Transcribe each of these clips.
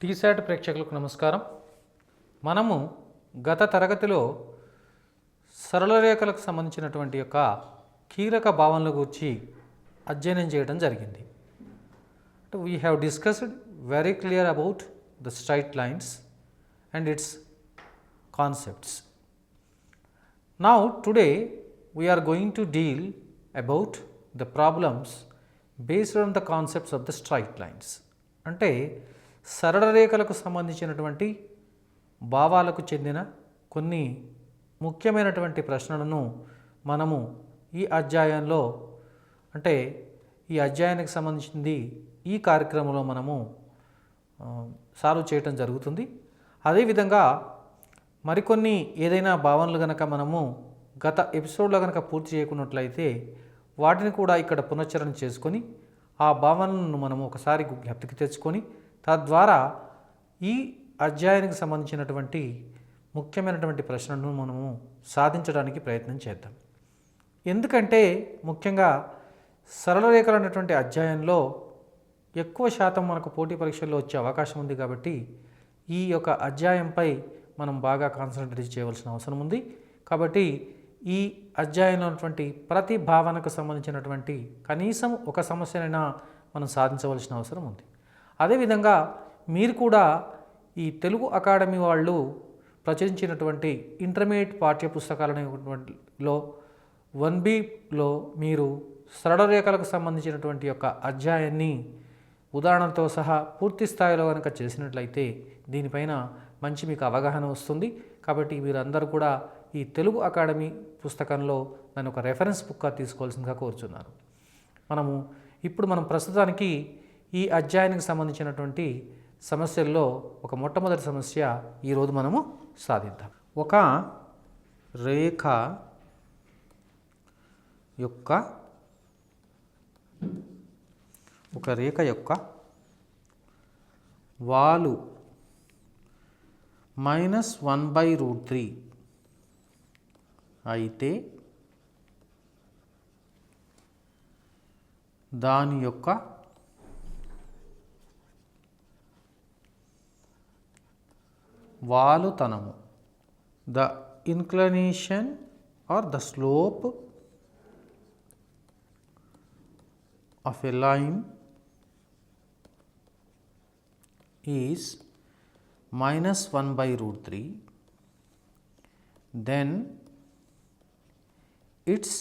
టీశాట్ ప్రేక్షకులకు నమస్కారం. మనము గత తరగతిలో సరళ రేఖలకు సంబంధించినటువంటి యొక్క కీలక భావనల గురించి అధ్యయనం చేయడం జరిగింది. We have discussed very clear about the straight lines and it's concepts. Now today we are going to deal about the problems based on the concepts of the straight lines. అంటే సరళ రేఖలకు సంబంధించినటువంటి భావాలకు చెందిన కొన్ని ముఖ్యమైనటువంటి ప్రశ్నలను మనము ఈ అధ్యాయంలో అంటే ఈ అధ్యాయానికి సంబంధించింది ఈ కార్యక్రమంలో మనము సాల్వ్ చేయటం జరుగుతుంది. అదేవిధంగా మరికొన్ని ఏదైనా భావనలు కనుక మనము గత ఎపిసోడ్లో కనుక పూర్తి చేయకున్నట్లయితే వాటిని కూడా ఇక్కడ పునశ్చరణ చేసుకొని ఆ భావనలను మనము ఒకసారి జ్ఞప్తికి తెచ్చుకొని తద్వారా ఈ అధ్యాయానికి సంబంధించినటువంటి ముఖ్యమైనటువంటి ప్రశ్నలను మనము సాధించడానికి ప్రయత్నం చేద్దాం. ఎందుకంటే ముఖ్యంగా సరళ రేఖలు అనేటువంటి అధ్యాయంలో ఎక్కువ శాతం మనకు పోటీ పరీక్షల్లో వచ్చే అవకాశం ఉంది. కాబట్టి ఈ యొక్క అధ్యాయంపై మనం బాగా కాన్సన్ట్రేట్ చేయవలసిన అవసరం ఉంది. కాబట్టి ఈ అధ్యాయంలో ఉన్నటువంటి ప్రతి భావనకు సంబంధించినటువంటి కనీసం ఒక సమస్యనైనా మనం సాధించవలసిన అవసరం ఉంది. అదేవిధంగా మీరు కూడా ఈ తెలుగు అకాడమీ వాళ్ళు ప్రచురించినటువంటి ఇంటర్మీడియట్ పాఠ్య పుస్తకాలనేలో 1Bలో మీరు సరళ రేఖలకు సంబంధించినటువంటి యొక్క అధ్యాయాన్ని ఉదాహరణతో సహా పూర్తి స్థాయిలో కనుక చేసినట్లయితే దీనిపైన మంచి మీకు అవగాహన వస్తుంది. కాబట్టి మీరందరూ కూడా ఈ తెలుగు అకాడమీ పుస్తకంలో దాని ఒక రెఫరెన్స్ బుక్గా తీసుకోవాల్సిందిగా కోరుచున్నాను. మనం ప్రస్తుతానికి ఈ అధ్యాయానికి సంబంధించినటువంటి సమస్యల్లో ఒక మొట్టమొదటి సమస్య ఈరోజు మనము సాధిద్దాం. ఒక రేఖ యొక్క వాలు -1/√3 అయితే దాని యొక్క వాలుతనము the inclination or the slope of a line is -1/√3, then its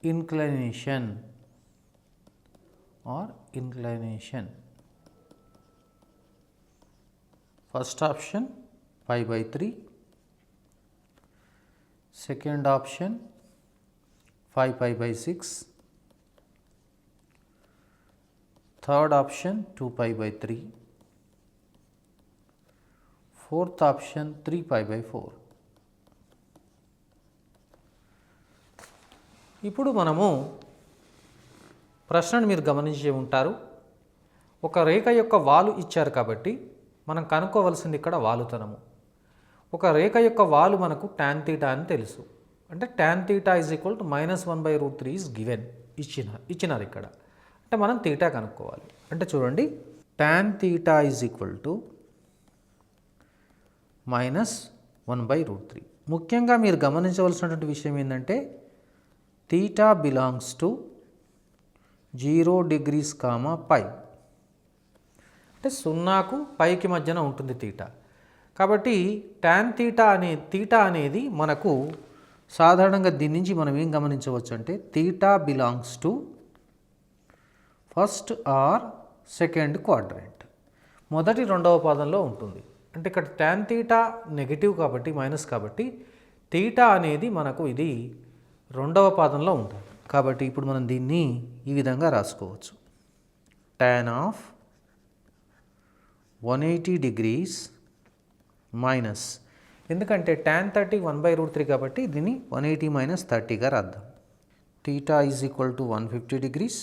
inclination first option π/3, second option 5π/6, third option 2π/3, fourth option 3π/4. ఇప్పుడు మనము ప్రశ్నను మీరు గమనించి ఉంటారు. ఒక రేఖ యొక్క వాలు ఇచ్చారు కాబట్టి మనం కనుక్కోవలసింది ఇక్కడ వాలుతనము. ఒక రేఖ యొక్క వాలు మనకు tan θ అని తెలుసు. అంటే tan θ = -1/√3 ఈజ్ గివెన్, ఇచ్చినారు ఇక్కడ. అంటే మనం θ కనుక్కోవాలి. అంటే చూడండి, tan θ = -1/√3. ముఖ్యంగా మీరు గమనించవలసినటువంటి విషయం ఏంటంటే θ బిలాంగ్స్ టు 0 degrees, π. అంటే 0కు πకి మధ్యన ఉంటుంది θ. కాబట్టి tan θ అనేది మనకు సాధారణంగా దీని నుంచి మనం ఏం గమనించవచ్చు అంటే θ belongs to first or second quadrant, మొదటి రెండవ పాదంలో ఉంటుంది. అంటే ఇక్కడ tan θ నెగిటివ్ కాబట్టి మైనస్, కాబట్టి θ అనేది మనకు ఇది రెండవ పాదంలో ఉంటుంది. కాబట్టి ఇప్పుడు మనం దీన్ని ఈ విధంగా రాసుకోవచ్చు. tan ఆఫ్ 180 degrees మైనస్, ఎందుకంటే tan 30 1/√3 కాబట్టి దీన్ని 180 - 30గా రాద్దాం. θ = 150 degrees.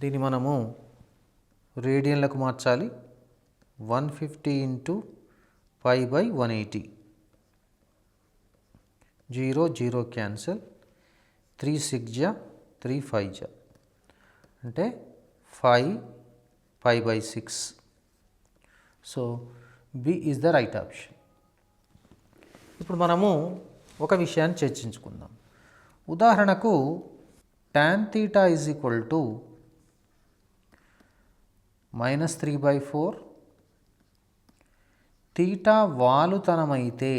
దీన్ని మనము రేడియన్లకు మార్చాలి. 150 × π/180, 0 0 క్యాన్సల్, 3 6 3 5 అంటే 5 π/6. So B is the right option. ఇప్పుడు మనము ఒక విషయాన్ని చర్చించుకుందాం. ఉదాహరణకు tan θ is equal to -3/4. Theta వాలుతనమైతే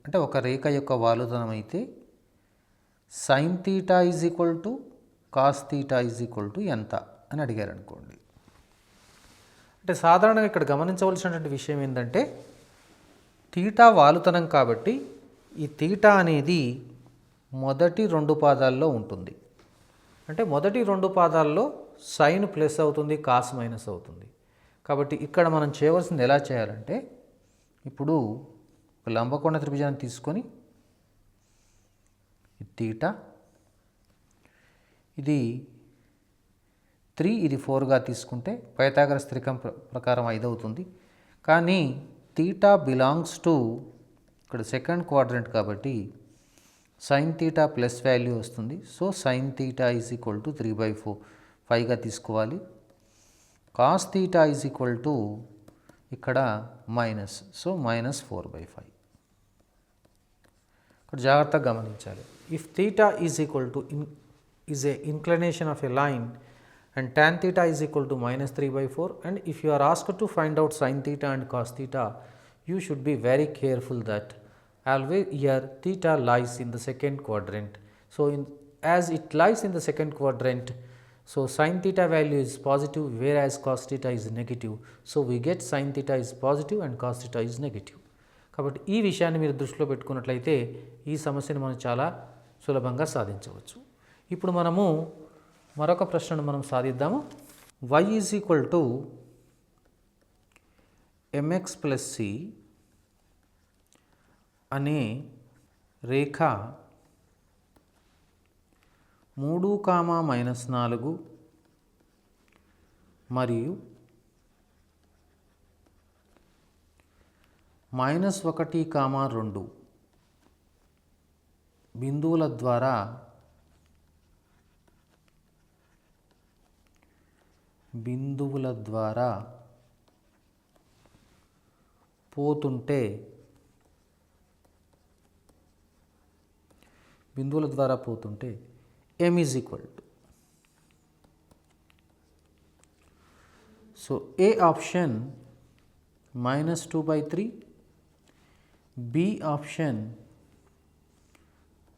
అంటే ఒక రేఖ యొక్క వాలుతనమైతే sin θ is equal to cos θ is equal to ఎంత అని అడిగారు అనుకోండి. అంటే సాధారణంగా ఇక్కడ గమనించవలసినటువంటి విషయం ఏంటంటే తీటా వాలుతనం కాబట్టి ఈ తీటా అనేది మొదటి 2 పాదాల్లో ఉంటుంది. అంటే మొదటి 2 పాదాల్లో సైన్ ప్లస్ అవుతుంది, కాస్ మైనస్ అవుతుంది. కాబట్టి ఇక్కడ మనం చేయవలసింది ఎలా చేయాలంటే ఇప్పుడు లంబకోణ త్రిభుజాన్ని తీసుకొని తీటా ఇది 3 ఇది 4గా తీసుకుంటే పైథాగరస్ త్రికం ప్రకారం 5 అవుతుంది. కానీ తీటా బిలాంగ్స్ టు ఇక్కడ సెకండ్ క్వాడ్రంట్ కాబట్టి sin θ ప్లస్ వాల్యూ వస్తుంది. So sin θ is equal to 3/4 5గా తీసుకోవాలి. cos θ ఈజ్ ఈక్వల్ టు ఇక్కడ మైనస్, సో -4/5. ఇక్కడ జాగ్రత్తగా గమనించాలి. If θ is equal to is a inclination of a line and tan θ is equal to -3/4, and if you are asked to find out sin θ and cos θ, you should be very careful that always here theta lies in the second quadrant. So as it lies in the second quadrant, so sin θ value is positive whereas cos θ is negative. So we get sin θ is positive and cos θ is negative. కాబట్టి ఈ విషయాన్ని మీరు దృష్టిలో పెట్టుకున్నట్లయితే ఈ సమస్యను మనం చాలా సులభంగా సాధించవచ్చు. ఇప్పుడు మనము మరొక ప్రశ్నను మనం సాధిద్దాము. y is equal to mx plus c అనే రేఖ 3, -4 మరియు -1, 2 బిందువుల ద్వారా పోతుంటే m is equal to, so A option -2/3, B option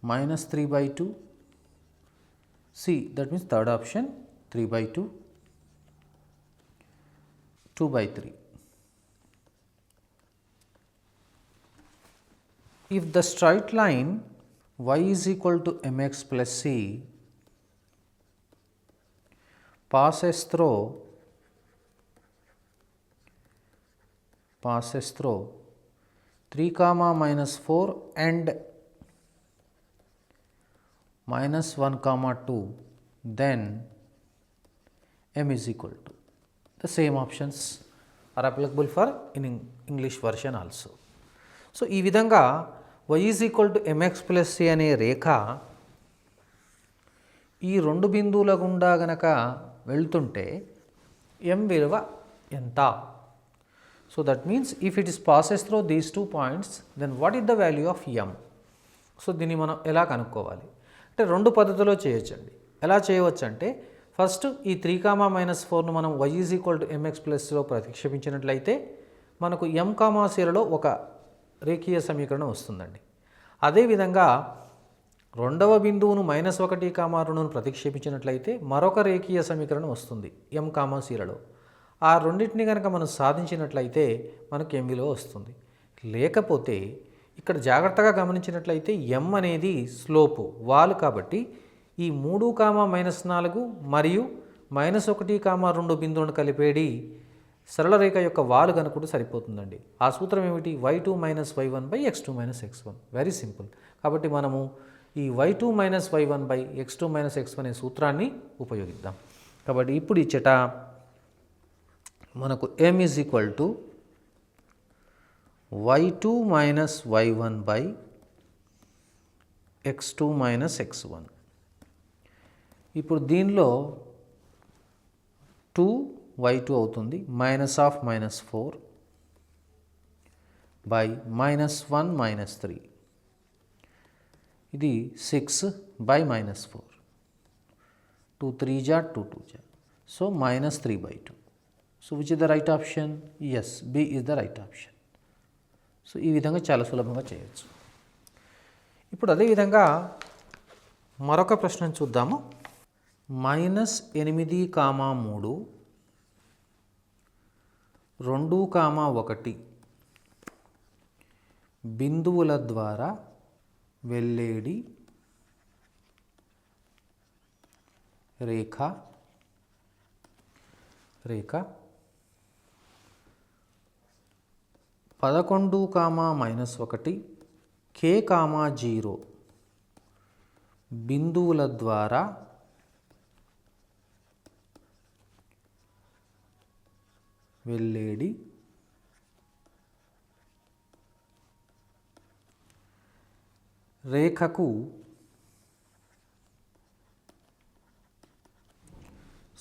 -3/2, C that means third option 3/2, 2/3. If the straight line y is equal to mx plus c passes through 3, -4 and -1, 2, then m is equal to, the same options are applicable for in English version also. So ఈ విధంగా y is equal to mx plus c అనే రేఖ ఈ 2 బిందువుల గుండా గనక వెళ్తుంటే m విలువ ఎంత? So that means if it is passes through these 2 points then what is the value of m? So దీన్ని మనం ఎలా కనుక్కోవాలి అంటే 2 పద్ధతిలో చేయొచ్చండి. ఎలా చేయవచ్చు అంటే ఫస్ట్ ఈ 3, -4ను మనం y is equal to mx ప్లస్లో ప్రతిక్షేపించినట్లయితే మనకు m, cలలో ఒక రేఖీయ సమీకరణం వస్తుందండి. అదేవిధంగా రెండవ బిందువును -1, 2ను ప్రతిక్షేపించినట్లయితే మరొక రేఖీయ సమీకరణం వస్తుంది m, cలలో. ఆ రెండింటిని కనుక మనం సాధించినట్లయితే మనకు m విలువ వస్తుంది. లేకపోతే ఇక్కడ జాగ్రత్తగా గమనించినట్లయితే m అనేది స్లోపు వాలు కాబట్టి ఈ 3, -4 మరియు -1, 2 బిందువులను కలిపేడి సరళ రేఖ యొక్క వాలు కనుక్కుంటే సరిపోతుందండి. ఆ సూత్రం ఏమిటి? y2 - y1/x2 - x1. Very simple. కాబట్టి మనము ఈ y2 - y1/x2 - x1 అనే సూత్రాన్ని ఉపయోగిద్దాం. కాబట్టి ఇప్పుడు ఇచ్చట మనకు m is equal to y2 - y1/x2 - x1. ఇప్పుడు దీనిలో 2y2 అవుతుంది, -(-4) by -1 -3, ఇది 6 by -4, 2 3 ja 2 2 ja, so -3/2. So which is the right option? Yes, B is the right option. So ఈ విధంగా చాలా సులభంగా చేయొచ్చు. ఇప్పుడు అదేవిధంగా మరొక ప్రశ్నను చూద్దాము. -8, 3, 2, 1 బిందువుల ద్వారా వెళ్ళేడి రేఖ 11, -1 k, 0 బిందువుల ద్వారా వెళ్ళేడి రేఖకు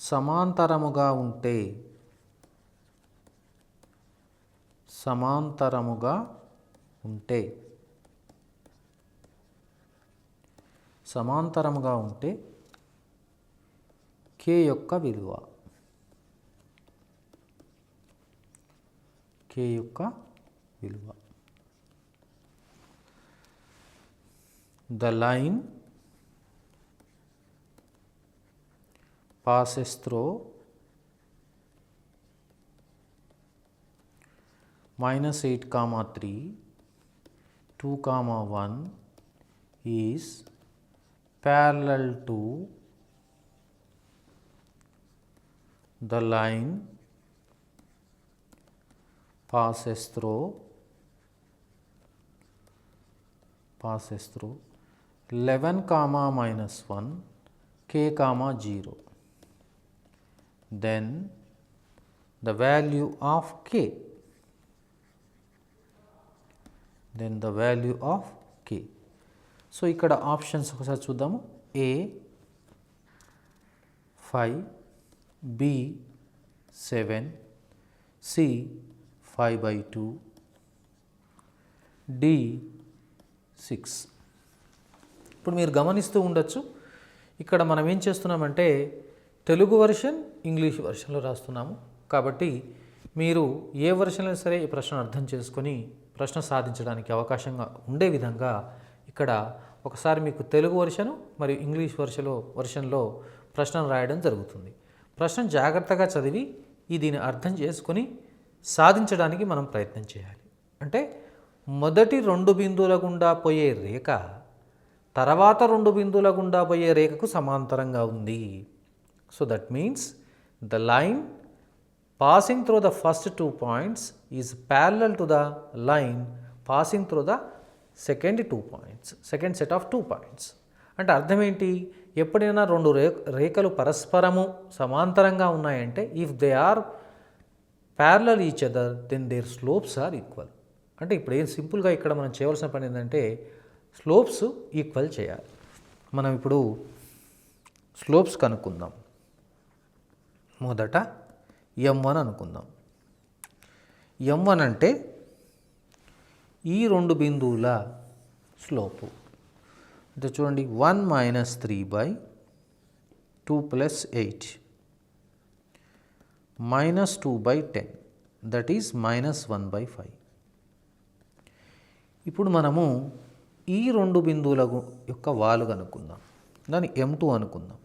సమాంతరముగా ఉంటే k యొక్క విలువ the line passes through -8, 3, 2, 1 is parallel to the line passes through 11, -1 k, 0. Then the value of k. So ఇక్కడ ఆప్షన్స్ ఒకసారి చూద్దాము. A 5, B 7, C 5/2, D 6. ఇప్పుడు మీరు గమనిస్తూ ఉండొచ్చు, ఇక్కడ మనం ఏం చేస్తున్నామంటే తెలుగు వర్షన్, ఇంగ్లీష్ వర్షన్లో రాస్తున్నాము. కాబట్టి మీరు ఏ వర్షన్లో సరే ఈ ప్రశ్న అర్థం చేసుకొని ప్రశ్న సాధించడానికి అవకాశంగా ఉండే విధంగా ఇక్కడ ఒకసారి మీకు తెలుగు వర్షను మరియు ఇంగ్లీష్ వర్షన్లో ప్రశ్నను రాయడం జరుగుతుంది. ప్రశ్న జాగ్రత్తగా చదివి దీన్ని అర్థం చేసుకొని సాధించడానికి మనం ప్రయత్నం చేయాలి. అంటే మొదటి 2 బిందువుల గుండా పోయే రేఖ తర్వాత 2 బిందువుల గుండా పోయే రేఖకు సమాంతరంగా ఉంది. So that means the line passing through the first 2 points is parallel to the line passing through the second set of 2 points. అంటే అర్థం ఏంటి? ఎప్పుడైనా 2 రేఖలు పరస్పరము సమాంతరంగా ఉన్నాయంటే if they are parallel each other then their slopes are equal. అంటే ఇప్పుడు ఏం సింపుల్గా ఇక్కడ మనం చేయవలసిన పని ఏంటంటే స్లోప్స్ ఈక్వల్ చేయాలి. మనం ఇప్పుడు స్లోప్స్ కనుక్కుందాం. మొదట m1 అనుకుందాం. m1 అంటే ఈ 2 బిందువుల స్లోపు. అంటే చూడండి 1 - 3/2 + 8 -2/10 దట్ ఈస్ -1/5. ఇప్పుడు మనము ఈ 2 బిందువుల యొక్క వాలు కనుక్కుందాం. దాన్ని m2 అనుకుందాం.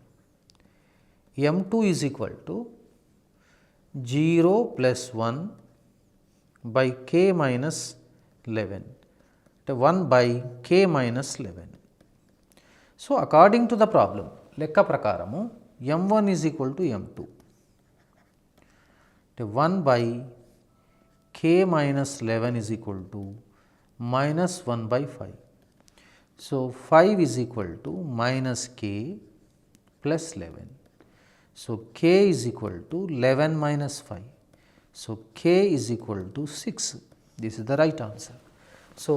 m2 is equal to 0 + 1/k - 11 అంటే 1/k - 11. So according to the problem లెక్క ప్రకారము m1 is equal to m2 అంటే 1/k - 11 is equal to -1/5. So 5 is equal to -k + 11. So k is equal to 11 minus 5. So k is equal to 6. This is the right answer. So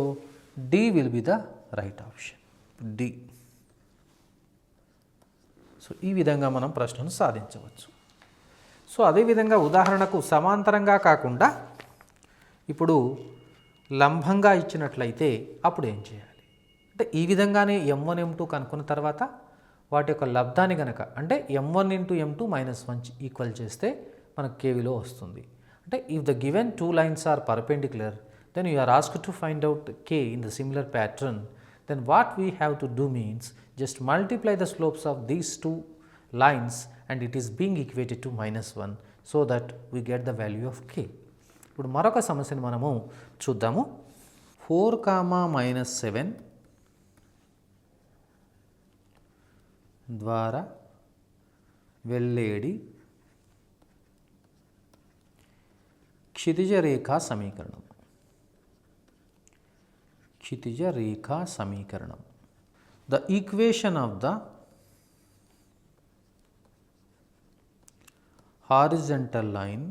D will be the right option. D. So ఈ విధంగా మనం ప్రశ్నను సాధించవచ్చు. So అదేవిధంగా ఉదాహరణకు సమాంతరంగా కాకుండా ఇప్పుడు లంబంగా ఇచ్చినట్లయితే అప్పుడు ఏం చేయాలి అంటే ఈ విధంగానే m1 m2 కనుక్కున్న తర్వాత వాటి యొక్క లబ్ధాన్ని కనుక అంటే m1 × m2 - 1 ఈక్వల్ చేస్తే మనకు కేవీలో వస్తుంది. అంటే if the given two lines are perpendicular then you are asked to find out k in the similar pattern, then what we have to do means just multiply the slopes of these two lines and it is being equated to -1 so that we get the value of k. ఇప్పుడు మరొక సమస్యను మనము చూద్దాము. 4, -7 ద్వారా వెళ్ళేడి క్షితిజ రేఖా సమీకరణం. క్షితిజ రేఖా సమీకరణం. The equation of the horizontal line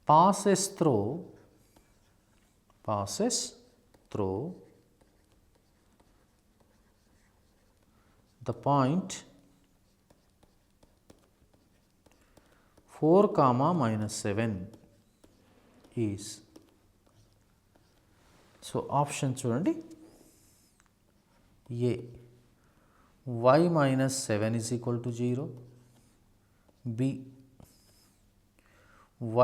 passes through the point 4, -7 is. So option చూడండి. A y -7 is equal to 0, B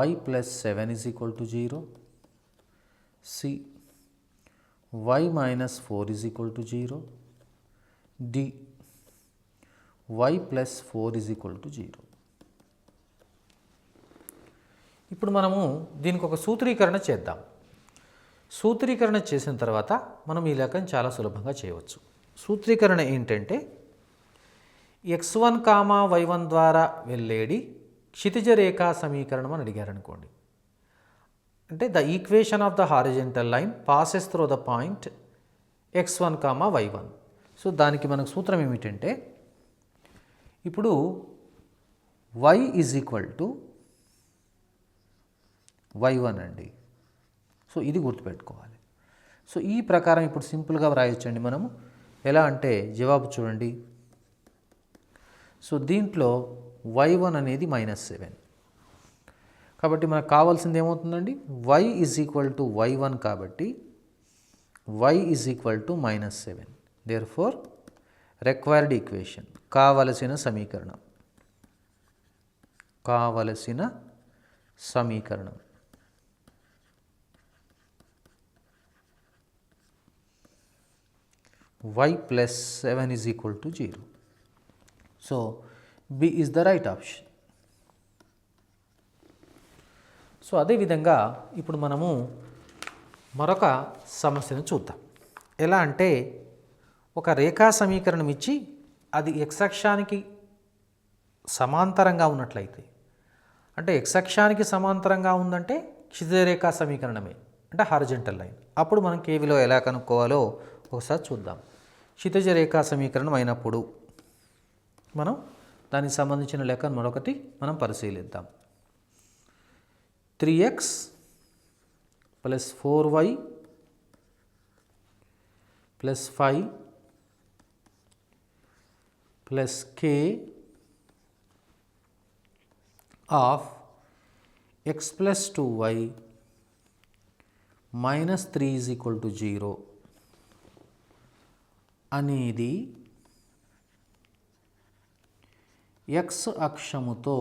y +7 is equal to 0, C y -4 is equal to 0, D y +4 is equal to 0. ఇప్పుడు మనము దీనికి ఒక సూత్రీకరణ చేద్దాం. సూత్రీకరణ చేసిన తర్వాత మనం ఈ లెక్కను చాలా సులభంగా చేయవచ్చు. సూత్రీకరణ ఏంటంటే x1, y1 ద్వారా వెళ్ళేడి క్షితిజ రేఖా సమీకరణం అని అడిగారు అనుకోండి. అంటే the equation of the horizontal line passes through the point x1, y1. So దానికి మనకు సూత్రం ఏమిటంటే ఇప్పుడు y is equal to y1 అండి. సో ఇది గుర్తుపెట్టుకోవాలి. సో ఈ ప్రకారం ఇప్పుడు సింపుల్గా వ్రాయొచ్చండి మనము. ఎలా అంటే జవాబు చూడండి. సో దీంట్లో y1 అనేది -7 కాబట్టి మనకు కావాల్సింది ఏమవుతుందండి y is equal to y1 కాబట్టి y is equal to -7. Therefore required equation కావలసిన సమీకరణం y +7 is equal to 0. So B is the right option. So అదేవిధంగా ఇప్పుడు మనము మరొక సమస్యను చూద్దాం. ఎలా అంటే ఒక రేఖా సమీకరణం ఇచ్చి అది x అక్షానికి సమాంతరంగా ఉన్నట్లయితే అంటే x అక్షానికి సమాంతరంగా ఉందంటే క్షితిజ రేఖా సమీకరణమే అంటే హారిజంటల్ లైన్. అప్పుడు మనం కేవీలో ఎలా కనుక్కోవాలో ఒకసారి చూద్దాం. క్షితిజ రేఖా సమీకరణం అయినప్పుడు మనం దానికి సంబంధించిన లెక్కను మరొకటి మనం పరిశీలిద్దాం. 3x + 4y + 5 + k of x + 2y - 3 is equal to 0 అనేది x అక్షముతో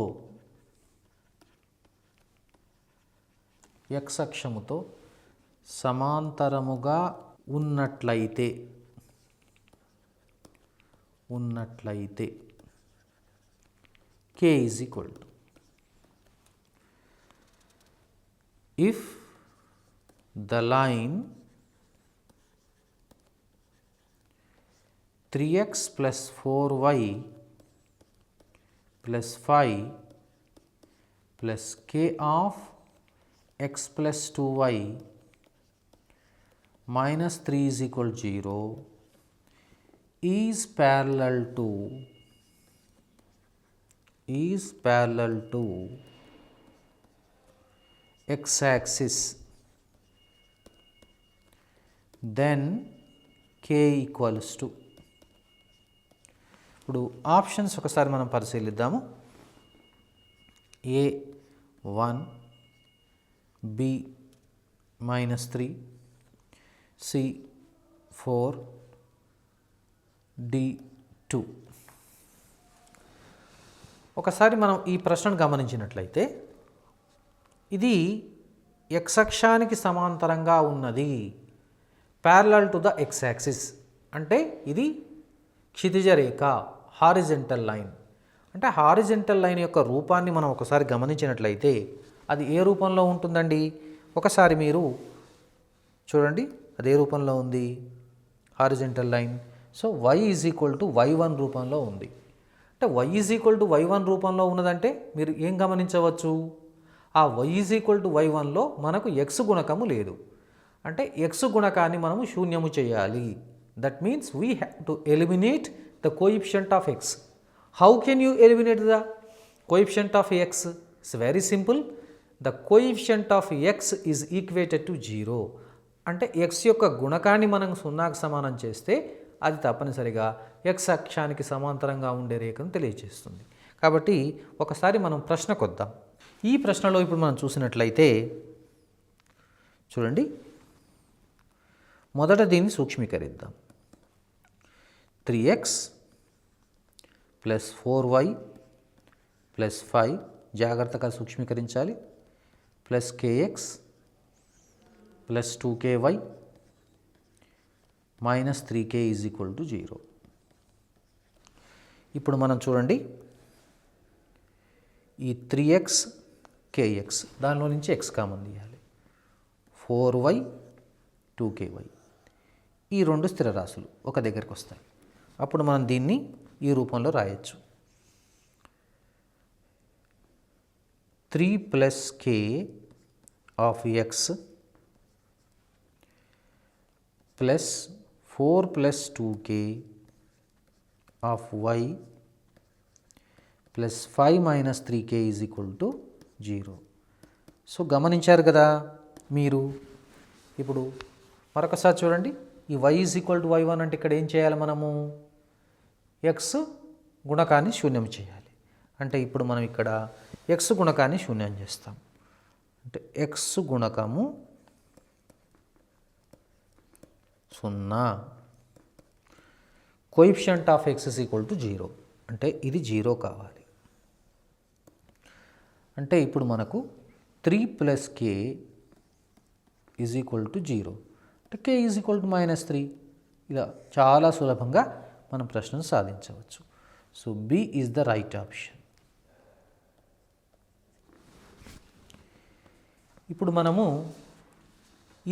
సమాంతరముగా ఉన్నట్లయితే k is equal to if the line 3x + 4y + 5 + k of x + 2y - 3 is equal to 0 is parallel to x-axis, then k equals to, ఇప్పుడు options ఒకసారి మనం పరిశీలిద్దాము. a1 b-3 c4 d2. ఒకసారి మనం ఈ ప్రశ్నను గమనించినట్లయితే ఇది x అక్షానికి సమాంతరంగా ఉన్నది, parallel to the x axis, అంటే ఇది క్షితిజ రేఖ, హారిజెంటల్ లైన్. అంటే హారిజెంటల్ లైన్ యొక్క రూపాన్ని మనం ఒకసారి గమనించినట్లయితే అది ఏ రూపంలో ఉంటుందండి? ఒకసారి మీరు చూడండి, అదే రూపంలో ఉంది horizontal line. So y is equal to y1 రూపంలో ఉంది. అంటే y is equal to y1 రూపంలో ఉన్నదంటే మీరు ఏం గమనించవచ్చు? ఆ y ఈజ్ ఈక్వల్ టు y1లో మనకు x గుణకము లేదు. అంటే x గుణకాన్ని మనము శూన్యము చేయాలి. That means we have to eliminate the coefficient of x. How can you eliminate the coefficient of x? It's very simple. The coefficient of x is equated to 0. అంటే x యొక్క గుణకాన్ని మనం సున్నాకు సమానం చేస్తే అది తప్పనిసరిగా x అక్షానికి సమాంతరంగా ఉండే రేఖను తెలియజేస్తుంది. కాబట్టి ఒకసారి మనం ప్రశ్నకు వద్దాం. ఈ ప్రశ్నలో ఇప్పుడు మనం చూసినట్లయితే చూడండి, మొదట దీన్ని సూక్ష్మీకరిద్దాం. 3x ప్లస్ 4y ప్లస్ 5, జాగ్రత్తగా సూక్ష్మీకరించాలి, plus kx plus 2ky minus 3k is equal to 0. ఇప్పుడు మనం చూడండి, ఈ 3x kx దానిలో నుంచి x కామన్ తీయాలి, 4y 2ky, ఈ రెండు స్థిర రాశులు ఒక దగ్గరికి వస్తాయి. అప్పుడు మనం దీన్ని ఈ రూపంలో రాయొచ్చు. 3 plus k of x plus 4 plus 2k of y plus 5 minus 3k is equal to 0. So గమనించారు కదా మీరు. ఇప్పుడు మరొకసారి చూడండి, ఈ y is equal to y1 అంటే ఇక్కడ ఏం చేయాలి మనము? x గుణకాన్ని శూన్యం చేయాలి. అంటే ఇప్పుడు మనం ఇక్కడ x గుణకాన్ని శూన్యం చేస్తాం. అంటే x గుణకము 0, coefficient of x is equal to 0, అంటే ఇది 0 కావాలి. అంటే ఇప్పుడు మనకు 3 plus k is equal to 0, అంటే k ఈజ్ ఈక్వల్ టు -3. ఇలా చాలా సులభంగా మనం ప్రశ్నను సాధించవచ్చు. So B is the right option. ఇప్పుడు మనము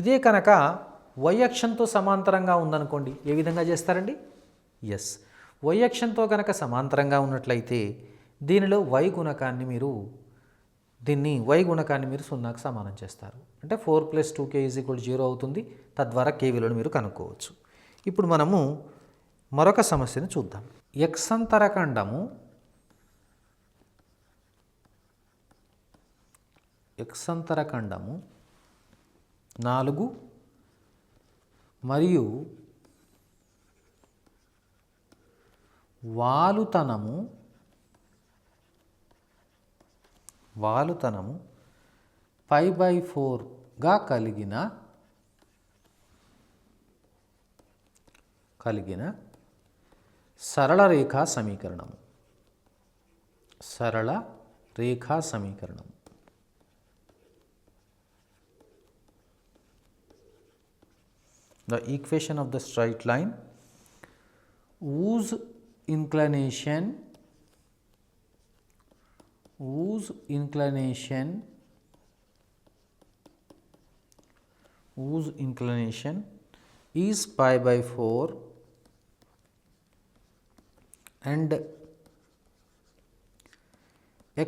ఇదే కనుక y అక్షంతో సమాంతరంగా ఉందనుకోండి, ఏ విధంగా చేస్తారండి? ఎస్, y అక్షంతో కనుక సమాంతరంగా ఉన్నట్లయితే దీనిలో y గుణకాన్ని మీరు సున్నాకు సమానం చేస్తారు. అంటే 4 ప్లస్ 2k ఈజ్ ఈక్వల్ 0 అవుతుంది. తద్వారా k విలువను మీరు కనుక్కోవచ్చు. ఇప్పుడు మనము మరొక సమస్యను చూద్దాం. ఎక్సంతరఖండము 4 మరియు వాలుతనము π/4గా కలిగిన సరళ రేఖా సమీకరణం. The equation of the straight line whose inclination is π/4 and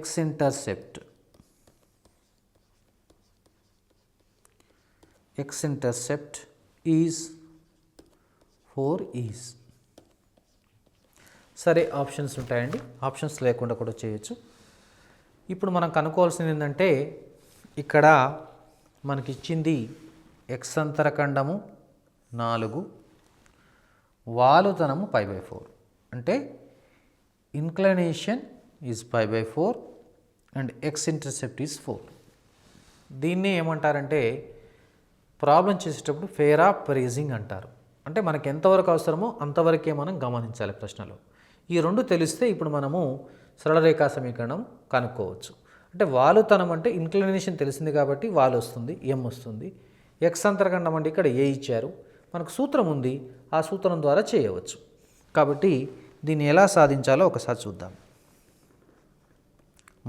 x-intercept is 4 is. సరే, ఆప్షన్స్ ఉంటాయండి, ఆప్షన్స్ లేకుండా కూడా చేయొచ్చు. ఇప్పుడు మనం కనుక్కోవాల్సింది ఏంటంటే ఇక్కడ మనకిచ్చింది ఎక్స్ అంతరఖండము 4, వాలుతనము π/4. అంటే inclination is π/4 and x intercept is 4. దీన్ని ఏమంటారంటే ప్రాబ్లం చేసేటప్పుడు ఫెయిర్ ఆఫ్ ప్రైజింగ్ అంటారు. అంటే మనకు ఎంతవరకు అవసరమో అంతవరకే మనం గమనించాలి ప్రశ్నలో. ఈ రెండు తెలిస్తే ఇప్పుడు మనము సరళరేఖా సమీకరణం కనుక్కోవచ్చు. అంటే వాలుతనం అంటే ఇంక్లినేషన్ తెలిసింది కాబట్టి వాలు వస్తుంది, ఎం వస్తుంది. ఎక్స్ అంతరఖండం అంటే ఇక్కడ ఏ ఇచ్చారు, మనకు సూత్రం ఉంది, ఆ సూత్రం ద్వారా చేయవచ్చు. కాబట్టి దీన్ని ఎలా సాధించాలో ఒకసారి చూద్దాం.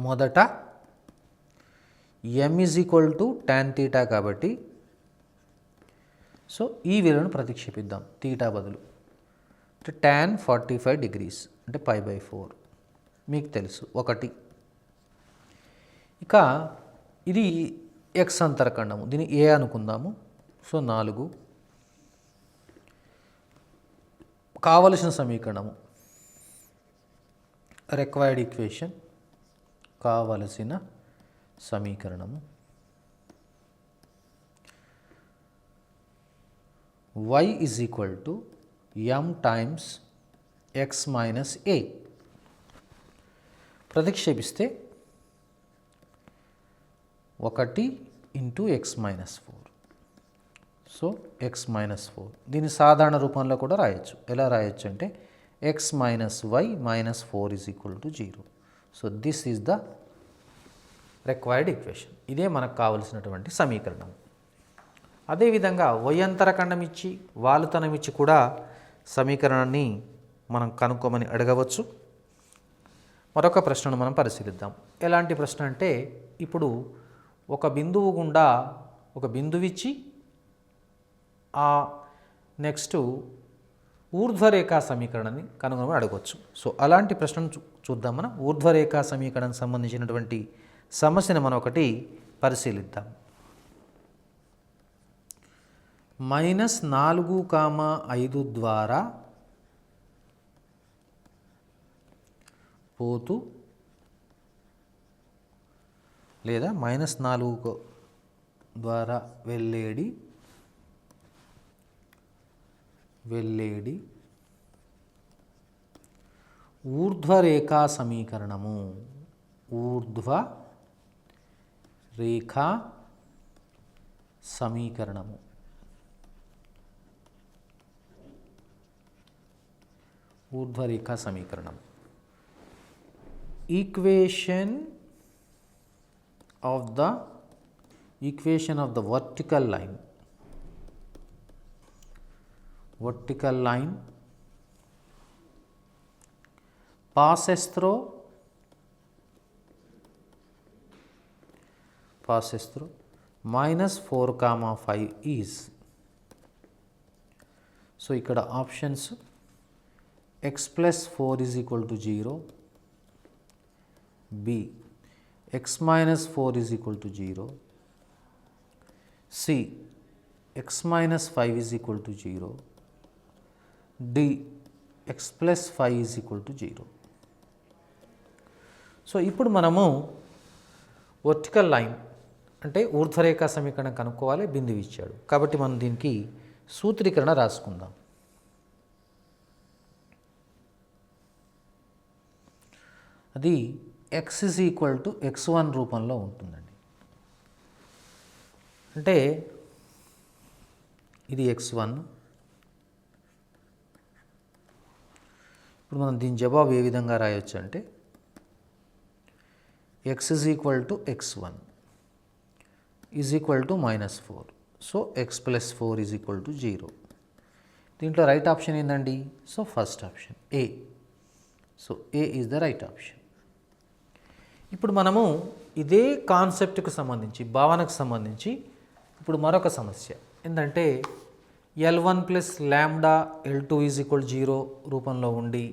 మొదట m = tan θ కాబట్టి సో ఈ విలువను ప్రతిక్షేపిద్దాం తీటా బదులు. అంటే tan 45 degrees అంటే π/4 మీకు తెలుసు 1. ఇక ఇది ఎక్స్ అంతరఖండము, దీన్ని ఏ అనుకుందాము. సో 4 కావలసిన సమీకరణము రిక్వైర్డ్ ఈక్వేషన్, కావలసిన సమీకరణము y = m times x minus a. ప్రతిక్షేపిస్తే 1 × x minus 4. So x minus 4 దీన్ని సాధారణ రూపంలో కూడా రాయొచ్చు. ఎలా రాయొచ్చు అంటే x minus y minus 4 = 0. So this is the required equation. ఇదే మనకు కావలసినటువంటి సమీకరణం. అదేవిధంగా y అంతరఖండం ఇచ్చి వాలుతనం ఇచ్చి కూడా సమీకరణాన్ని మనం కనుక్కోమని అడగవచ్చు. మరొక ప్రశ్నను మనం పరిశీలిద్దాం. ఎలాంటి ప్రశ్న అంటే ఇప్పుడు ఒక బిందువు గుండా ఒక బిందువిచ్చి ఆ నెక్స్ట్ ఊర్ధ్వరేఖా సమీకరణాన్ని కనుగొనమని అడగవచ్చు. సో అలాంటి ప్రశ్నను చూద్దాం. మనం ఊర్ధ్వరేఖా సమీకరణానికి సంబంధించినటువంటి సమస్యను మనం ఒకటి పరిశీలిద్దాం. -4,5 ద్వారా పోతూ లేదా -4 ద్వారా వెళ్ళేడి ఊర్ధ్వరేఖా సమీకరణము, ఊర్ధ్వరేఖా సమీకరణము ఊర్ధ్వరేఖా సమీకరణం. Equation of the vertical line passes through -4,5 is. So ఇక్కడ options x + 4 = 0, b x - 4 = 0, c x - 5 = 0, d x + 5 = 0. So ఇప్పుడు మనము వర్టికల్ లైన్ అంటే ఊర్ధ్వరేఖా సమీకరణం కనుక్కోవాలి. బిందువు ఇచ్చాడు కాబట్టి మనం దీనికి సూత్రీకరణ రాసుకుందాం. అది x = x1 రూపంలో ఉంటుందండి. అంటే ఇది x1. ఇప్పుడు మనం దీని జవాబు ఏ విధంగా రాయొచ్చు అంటే x = x1 = -4. So x + 4 = 0. దీంట్లో రైట్ ఆప్షన్ ఏంటండి? So first option A. So A is the right option. ఇప్పుడు మనము ఇదే కాన్సెప్ట్కి సంబంధించి భావనకు సంబంధించి ఇప్పుడు మరొక సమస్య ఏంటంటే L1 + λ L2 = 0 రూపంలో ఉండి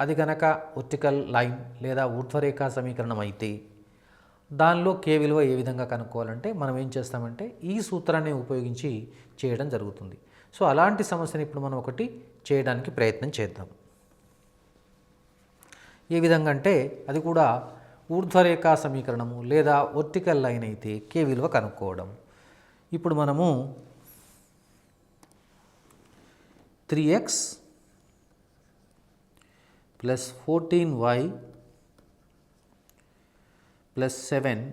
అది కనుక వర్టికల్ లైన్ లేదా ఊర్ధ్వరేఖా సమీకరణం అయితే దానిలో k విలువ ఏ విధంగా కనుక్కోవాలంటే మనం ఏం చేస్తామంటే ఈ సూత్రాన్ని ఉపయోగించి చేయడం జరుగుతుంది. సో అలాంటి సమస్యని ఇప్పుడు మనం ఒకటి చేయడానికి ప్రయత్నం చేద్దాం. ఏ విధంగా అంటే అది కూడా ఊర్ధ్వరేఖా సమీకరణము లేదా వర్టికల్ లైన్ అయితే k విలువ కనుక్కోవడం. ఇప్పుడు మనము 3x plus 14y plus 7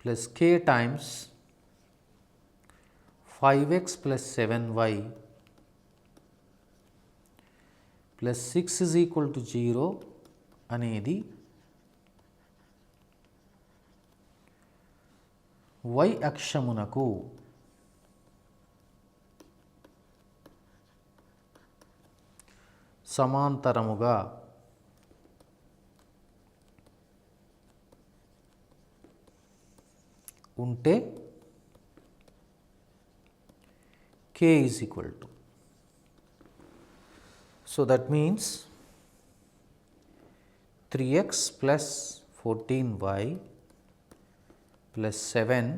plus k times 5x plus 7y plus 6 is equal to 0 అనేది y అక్షమునకు సమాంతరముగా ఉంటే k is equal to. So that means 3x plus 14y plus 7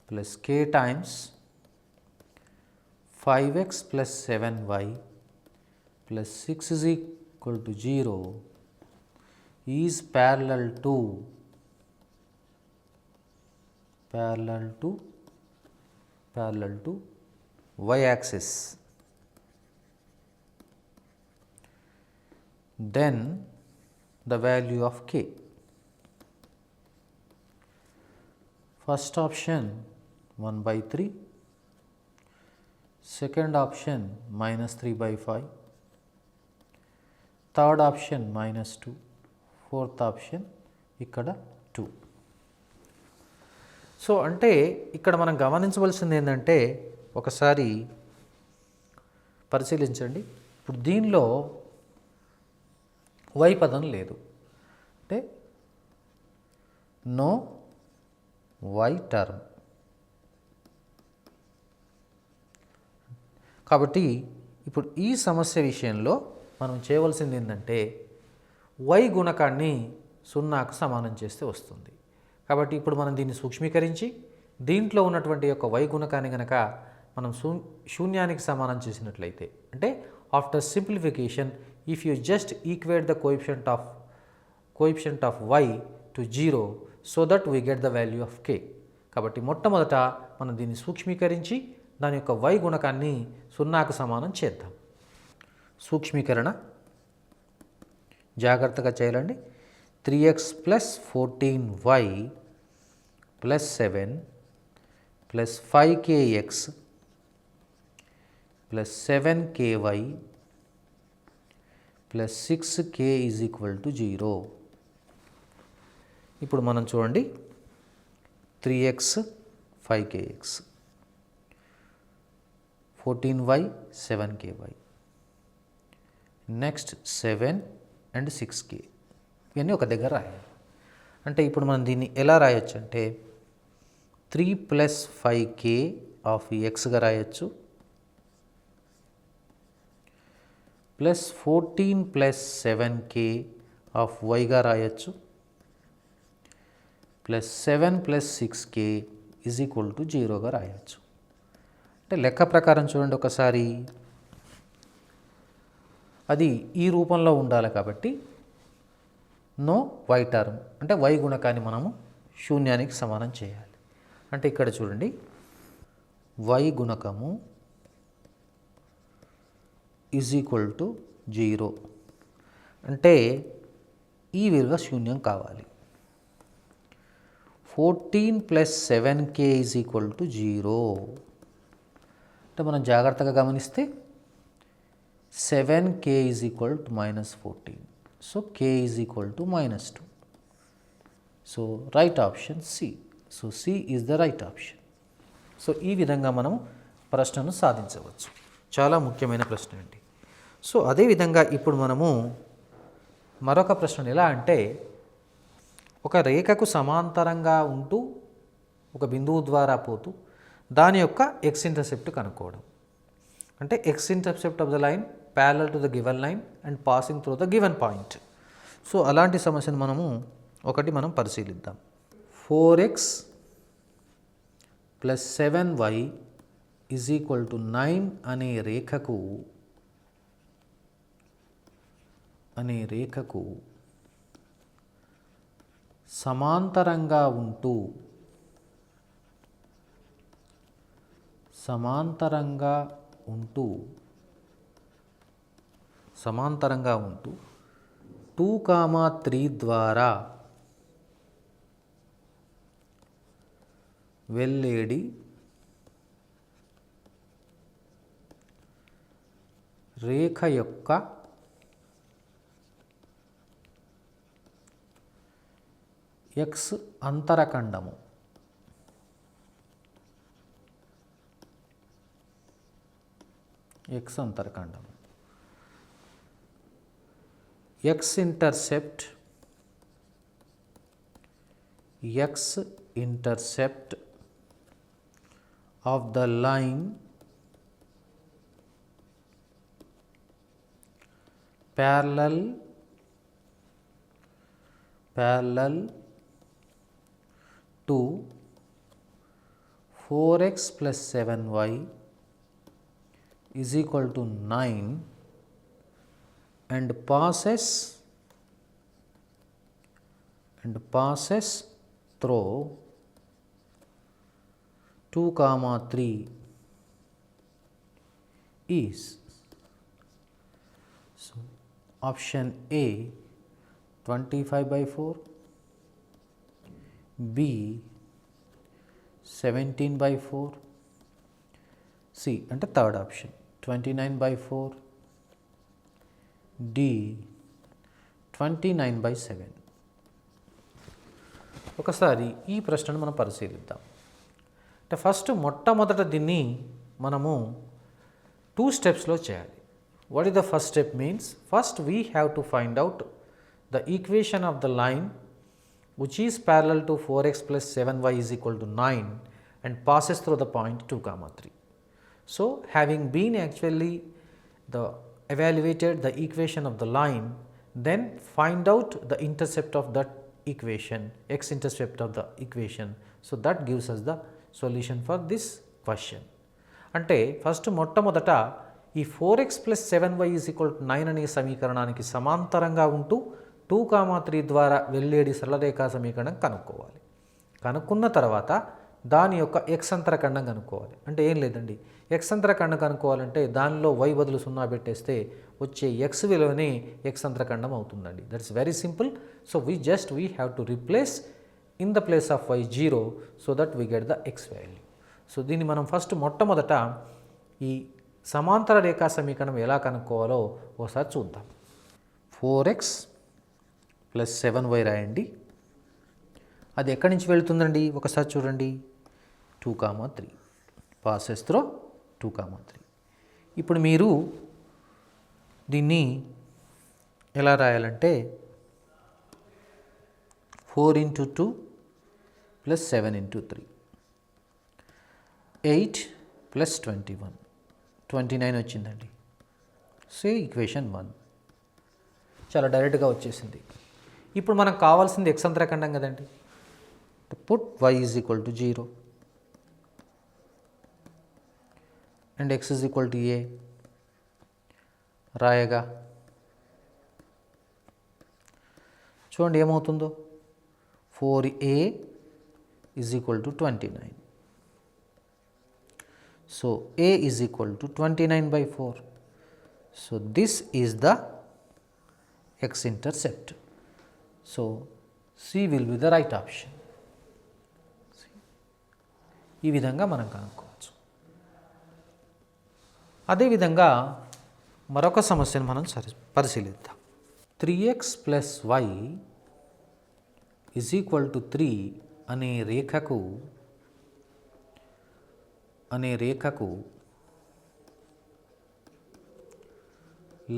plus k times 5x plus 7y plus 6 is equal to 0 is parallel to y axis. Then the value of k. First option 1 by 3, second option minus 3 by 5, third option minus 2, fourth option ఇక్కడ 2. So అంటే ఇక్కడ మనం గమనించవలసింది ఏంటంటే ఒకసారి పరిశీలించండి. ఇప్పుడు దీనిలో y పదం లేదు, అంటే నో y టర్మ్. కాబట్టి ఇప్పుడు ఈ సమస్య విషయంలో మనం చేయవలసింది ఏంటంటే y గుణకాన్ని 0కు సమానం చేస్తే వస్తుంది. కాబట్టి ఇప్పుడు మనం దీన్ని సూక్ష్మీకరించి దీంట్లో ఉన్నటువంటి యొక్క y గుణకాన్ని కనుక మనం శూన్యానికి సమానం చేసినట్లయితే, అంటే after simplification if you just equate the coefficient of y to 0 so that we get the value of k. కాబట్టి మొట్టమొదట మనం దీన్ని సూక్ష్మీకరించి దాని యొక్క y గుణకాన్ని 0కు సమానం చేద్దాం. సూక్ష్మీకరణ జాగ్రత్తగా చేయాలండి. 3x plus 14y plus 7 plus 5kx plus 7ky plus 6k is equal to 0. ఇప్పుడు మనం చూడండి 3x 5kx 14y 7ky next 7 and 6k ఇవన్నీ ఒక దగ్గర రాయాలి. అంటే ఇప్పుడు మనం దీన్ని ఎలా రాయొచ్చు అంటే 3 ప్లస్ 5k ఆఫ్ ఎక్స్గా రాయొచ్చు, ప్లస్ 14 ప్లస్ 7k ఆఫ్ వైగా రాయొచ్చు, plus 7 plus 6k is equal to 0గా రాయొచ్చు. అంటే లెక్క ప్రకారం చూడండి ఒకసారి, అది ఈ రూపంలో ఉండాలి. కాబట్టి నో y టర్మ్ అంటే y గుణకాన్ని మనము శూన్యానికి సమానం చేయాలి. అంటే ఇక్కడ చూడండి y గుణకము ఈజ్ ఈక్వల్ టు 0 అంటే ఈ విలువ శూన్యం కావాలి. 14 plus 7k is equal to 0 అంటే మనం జాగ్రత్తగా గమనిస్తే 7k is equal to -14. So k is equal to -2. So right option C. So C is the right option. So ఈ విధంగా మనం ప్రశ్నను సాధించవచ్చు. చాలా ముఖ్యమైన ప్రశ్న అండి. సో అదేవిధంగా ఇప్పుడు మనము మరొక ప్రశ్న ఎలా అంటే, ఒక రేఖకు సమాంతరంగా ఉంటూ ఒక బిందువు ద్వారా పోతూ దాని యొక్క ఎక్స్ ఇంటర్సెప్ట్ కనుక్కోవడం. అంటే X intercept of the line parallel to the given line and passing through the given point. So అలాంటి సమస్యను మనం పరిశీలిద్దాం. 4x plus 7y is equal to 9 అనే రేఖకు సమాంతరంగా ఉంటూ సమాంతరంగా ఉంటూ 2, 3 ద్వారా వెళ్ళేడి రేఖ యొక్క x అంతరఖండము x intercept of the line parallel to 4x plus 7y is equal to 9 and passes through 2, 3 is. So, option A 25/4, B 17/4, C అంటే థర్డ్ ఆప్షన్ 29/4, D 29/7. ఒకసారి ఈ ప్రశ్నను మనం పరిశీలిద్దాం. అంటే ఫస్ట్ మొట్టమొదట దీన్ని మనము 2 స్టెప్స్లో చేయాలి. What is the first step means? First we have to find out the equation of the line which is parallel to 4x plus 7y is equal to 9 and passes through the point 2, 3. So, having been actually evaluated the equation of the line, then find out the intercept of that equation, x intercept of the equation. So, that gives us the solution for this question. అంటే first మొట్టమొదట ఈ 4x plus 7y is equal to 9 అనే సమీకరణానికి సమాంతరంగా ఉంటూ 2, 3 ద్వారా వెళ్ళేడి సరళరేఖా సమీకరణం కనుక్కోవాలి. కనుక్కున్న తర్వాత దాని యొక్క x అంతరఖండం కనుక్కోవాలి. అంటే ఏం లేదండి, x అంతరఖండం కనుక్కోవాలంటే దానిలో y బదులు 0 పెట్టేస్తే వచ్చే x విలువనే x అంతరఖండం అవుతుందండి. That's very simple. So we have to replace in the place of y 0 so that we get the x value. So దీన్ని మనం ఫస్ట్ మొట్టమొదట ఈ సమాంతర రేఖా సమీకరణం ఎలా కనుక్కోవాలో ఒకసారి చూద్దాం. 4x ప్లస్ 7y రాయండి. అది ఎక్కడి నుంచి వెళ్తుందండి ఒకసారి చూడండి. 2, 3 పాసెస్ త్రూ 2, 3. ఇప్పుడు మీరు దీన్ని ఎలా రాయాలంటే 4 into 2 plus 7 into 3, 8 plus 21, 29 వచ్చిందండి. సో ఈక్వేషన్ 1 చాలా డైరెక్ట్గా వచ్చేసింది. ఇప్పుడు మనకు కావాల్సింది x అంతరఖండం కదండి. Put y is equal to 0 and x is equal to a రాయగా చూడండి ఏమవుతుందో. 4a is equal to 29. So a is equal to 29/4. So this is the x intercept. So C will be the right option. ఈ విధంగా మనం కనుక్కోవచ్చు. అదేవిధంగా మరొక సమస్యను మనం పరిశీలిద్దాం. 3x plus y is equal to 3 అనే రేఖకు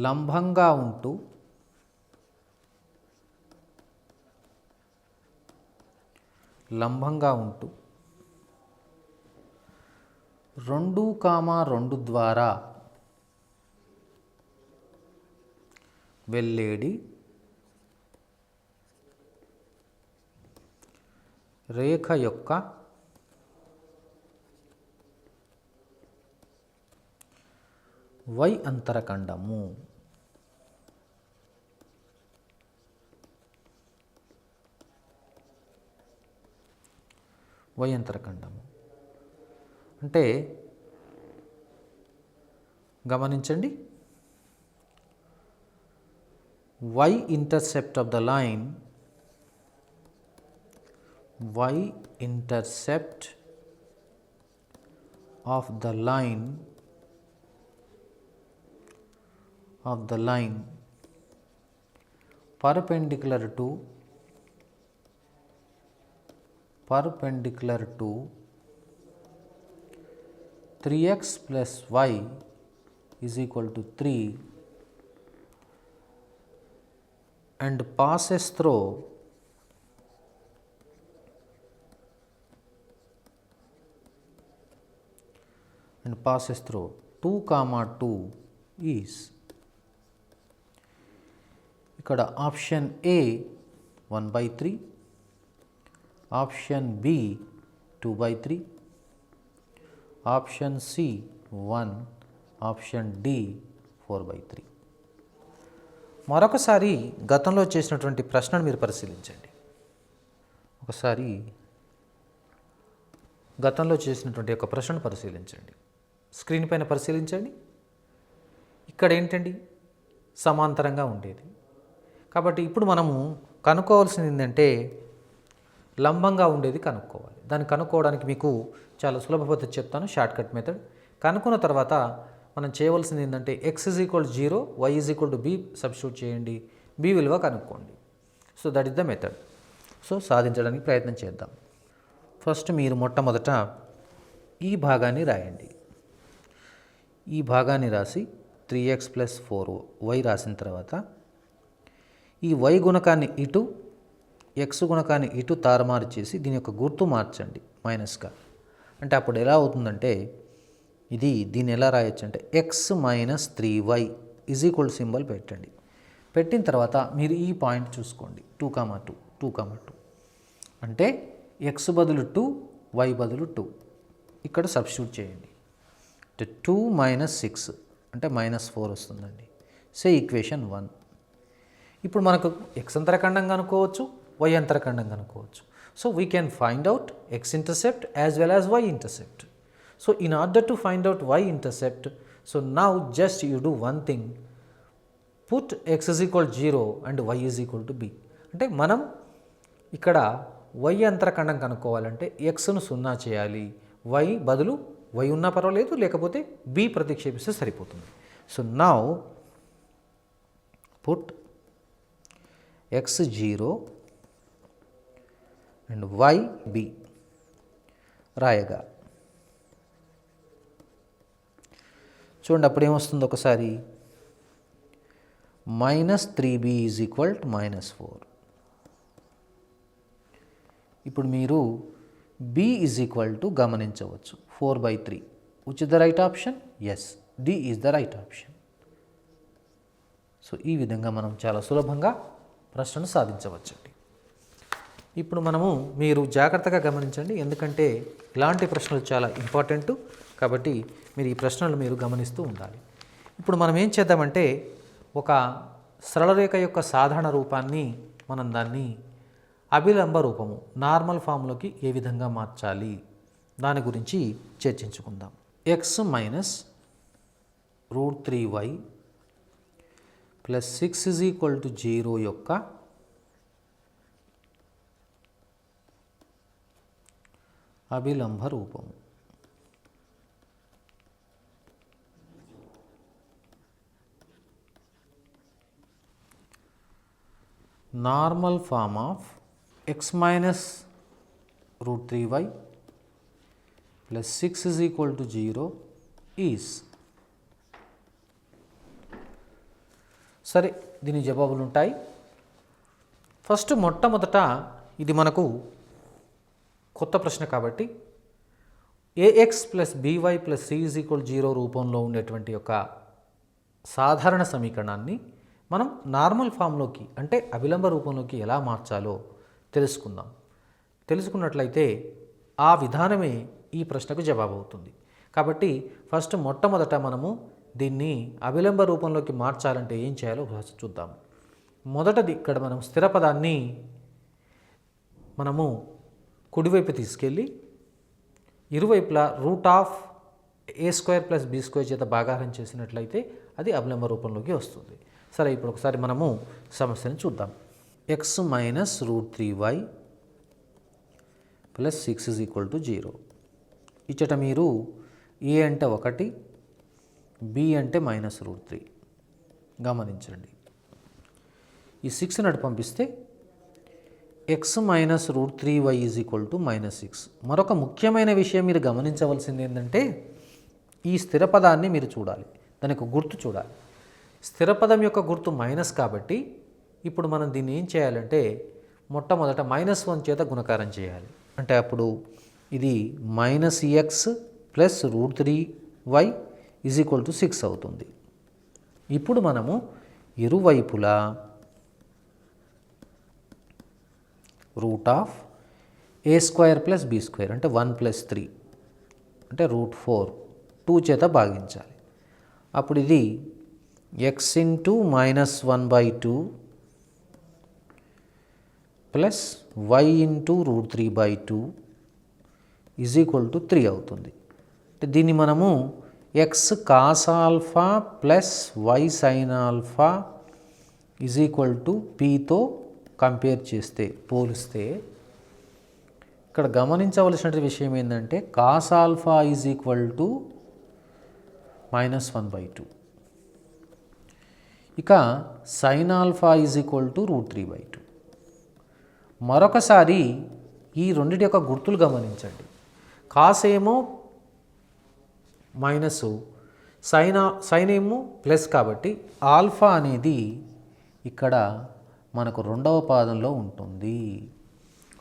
లంబంగా ఉంటూ 2, 2 ద్వారా వెళ్ళేడి రేఖ యొక్క y అంతరఖండము. వై అంతరఖండము. అంటే గమనించండి, y intercept of the line, y intercept of the line perpendicular to 3x plus y is equal to 3 and passes through and passes through 2, 2 is ఇక్కడ option A 1/3, option B 2/3, option C 1, option D 4/3. మరొకసారి గతంలో చేసినటువంటి ప్రశ్నను మీరు పరిశీలించండి. ఒకసారి గతంలో చేసినటువంటి ఒక ప్రశ్నను పరిశీలించండి. స్క్రీన్ పైన పరిశీలించండి. ఇక్కడ ఏంటండి, సమాంతరంగా ఉండేది. కాబట్టి ఇప్పుడు మనము కనుక్కోవాల్సింది ఏంటంటే లంబంగా ఉండేది కనుక్కోవాలి. దాన్ని కనుక్కోవడానికి మీకు చాలా సులభ పద్ధతి చెప్తాను, షార్ట్కట్ మెథడ్. కనుక్కున్న తర్వాత మనం చేయవలసింది ఏంటంటే x = 0, y = b సబ్స్టిట్యూట్ చేయండి, b విలువ కనుక్కోండి. So that is the method. So సాధించడానికి ప్రయత్నం చేద్దాం. ఫస్ట్ మీరు మొట్టమొదట ఈ భాగాన్ని రాయండి. ఈ భాగాన్ని రాసి 3x + 4y రాసిన తర్వాత ఈ y గుణకాన్ని ఇటు, x గుణకాన్ని ఇటు తారుమారు చేసి దీని యొక్క గుర్తు మార్చండి మైనస్గా. అంటే అప్పుడు ఎలా అవుతుందంటే దీన్ని ఎలా రాయొచ్చు అంటే x - 3y = సింబల్ పెట్టండి. పెట్టిన తర్వాత మీరు ఈ పాయింట్ చూసుకోండి, 2, అంటే x బదులు 2, y బదులు 2 ఇక్కడ సబ్స్టిట్యూట్ చేయండి. 2 - 6 అంటే -4 వస్తుందండి. So equation 1. ఇప్పుడు మనకు x అంతరఖండం కనుక్కోవచ్చు, y అంతరఖండం కనుక్కోవచ్చు. So we can find out x intercept as well as y intercept. So in order to find out y intercept, so now just you do one thing, put x = 0 and y = b. అంటే మనం ఇక్కడ y అంతరఖండం కనుక్కోవాలంటే xను 0 చేయాలి, y బదులు y ఉన్నా పర్వాలేదు, లేకపోతే b ప్రతిక్షేపిస్తే సరిపోతుంది. So now put x 0 and y b రాయగా చూడండి అప్పుడు ఏమొస్తుంది ఒకసారి, -3b = -4. ఇప్పుడు మీరు b = గమనించవచ్చు 4/3. Which is the right option? Yes, D is the right option. So ఈ విధంగా మనం చాలా సులభంగా ప్రశ్నను సాధించవచ్చండి. ఇప్పుడు మీరు జాగ్రత్తగా గమనించండి, ఎందుకంటే ఇలాంటి ప్రశ్నలు చాలా ఇంపార్టెంట్. కాబట్టి మీరు ఈ ప్రశ్నలు మీరు గమనిస్తూ ఉండాలి. ఇప్పుడు మనం ఏం చేద్దామంటే ఒక సరళరేఖ యొక్క సాధారణ రూపాన్ని మనం దాన్ని అభిలంబ రూపము నార్మల్ ఫామ్లోకి ఏ విధంగా మార్చాలి దాని గురించి చర్చించుకుందాం. x - √3y + 6 = 0 యొక్క అభిలంబ రూపము. Normal form of x - √3y + 6 = 0 is. సరే, దీని జవాబులు ఉంటాయి. ఫస్ట్ మొట్టమొదట ఇది మనకు కొత్త ప్రశ్న కాబట్టి ax + by + c = 0 రూపంలో ఉండేటువంటి యొక్క సాధారణ సమీకరణాన్ని మనం నార్మల్ ఫామ్లోకి అంటే అభిలంబ రూపంలోకి ఎలా మార్చాలో తెలుసుకుందాం. తెలుసుకున్నట్లయితే ఆ విధానమే ఈ ప్రశ్నకు జవాబు అవుతుంది. కాబట్టి ఫస్ట్ మొట్టమొదట మనము దీన్ని అభిలంబ రూపంలోకి మార్చాలంటే ఏం చేయాలో చూద్దాం. మొదటది ఇక్కడ మనం స్థిర పదాన్ని కుడివైపు తీసుకెళ్ళి ఇరువైపులా రూట్ ఆఫ్ a² + b² చేత భాగాహారం చేసినట్లయితే అది అభిలంబ రూపంలోకి వస్తుంది. సరే, ఇప్పుడు ఒకసారి మనము సమస్యను చూద్దాం. x minus √3y + 6 = 0. ఇచ్చట మీరు a అంటే 1, b అంటే -√3 గమనించండి. ఈ 6 అటు పంపిస్తే x మైనస్ √3y -6. మరొక ముఖ్యమైన విషయం మీరు గమనించవలసింది ఏంటంటే ఈ స్థిర పదాన్ని మీరు చూడాలి, దానికి గుర్తు చూడాలి. స్థిర పదం యొక్క గుర్తు మైనస్ కాబట్టి ఇప్పుడు మనం దీన్ని ఏం చేయాలంటే మొట్టమొదట -1 చేత గుణకారం చేయాలి. అంటే అప్పుడు ఇది -x + √3y = 6 అవుతుంది. ఇప్పుడు మనము ఇరువైపులా రూట్ ఆఫ్ a² + b² అంటే 1 + 3 అంటే √4 2 చేత భాగించాలి. అప్పుడు ఇది x × -1/2 ప్లస్ y × √3/2 = 3 అవుతుంది. అంటే దీన్ని మనము x cos α plus y sin α pతో కంపేర్ చేస్తే, పోలిస్తే ఇక్కడ గమనించవలసిన విషయం ఏంటంటే cos α -1/2, ఇక sin α √3/2. మరొకసారి ఈ రెండిటి యొక్క గుర్తులు గమనించండి. కాస్ ఏమో మైనస్, సైన్ ఏమో ప్లస్ కాబట్టి ఆల్ఫా అనేది ఇక్కడ మనకు రెండవ పాదంలో ఉంటుంది.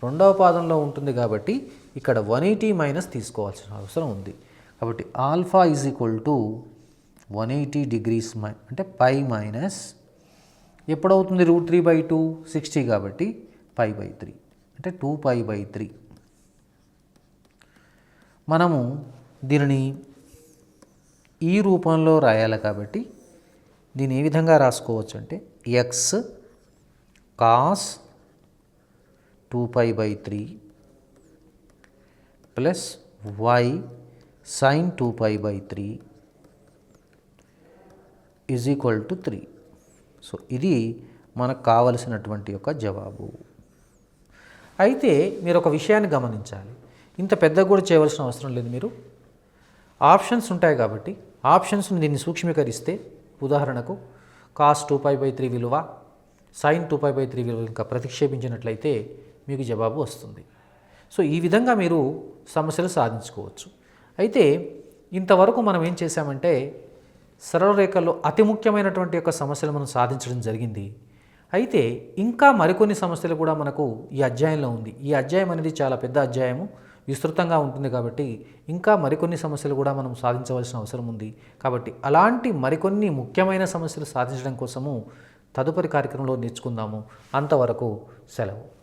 రెండవ పాదంలో ఉంటుంది కాబట్టి ఇక్కడ 180 - తీసుకోవాల్సిన అవసరం ఉంది. కాబట్టి ఆల్ఫా = 180 degrees అంటే π మైనస్ ఎప్పుడవుతుంది √3/2 60 కాబట్టి π/3 అంటే 2π/3. మనము దీనిని ఈ రూపంలో రాయాలి కాబట్టి దీన్ని ఏ విధంగా రాసుకోవచ్చు అంటే x cos 2π/3 plus y sin 2π/3 = 3. So ఇది మనకు కావలసినటువంటి యొక్క జవాబు. అయితే మీరు ఒక విషయాన్ని గమనించాలి, ఇంత పెద్దగా కూడా చేయవలసిన అవసరం లేదు. మీరు ఆప్షన్స్ ఉంటాయి కాబట్టి ఆప్షన్స్ని దీన్ని సూక్ష్మీకరిస్తే, ఉదాహరణకు కాస్ 2π/3 విలువ sin 2π/3 విలువ ఇంకా ప్రతిక్షేపించినట్లయితే మీకు జవాబు వస్తుంది. సో ఈ విధంగా మీరు సమస్యలు సాధించుకోవచ్చు. అయితే ఇంతవరకు మనం ఏం చేశామంటే సరళ రేఖల్లో అతి ముఖ్యమైనటువంటి యొక్క సమస్యలు మనం సాధించడం జరిగింది. అయితే ఇంకా మరికొన్ని సమస్యలు కూడా మనకు ఈ అధ్యాయంలో ఉంది. ఈ అధ్యాయం అనేది చాలా పెద్ద అధ్యాయము, విస్తృతంగా ఉంటుంది కాబట్టి ఇంకా మరికొన్ని సమస్యలు కూడా మనం సాధించవలసిన అవసరం ఉంది. కాబట్టి అలాంటి మరికొన్ని ముఖ్యమైన సమస్యలు సాధించడం కోసము తదుపరి కార్యక్రమంలో నేర్చుకుందాము. అంతవరకు సెలవు.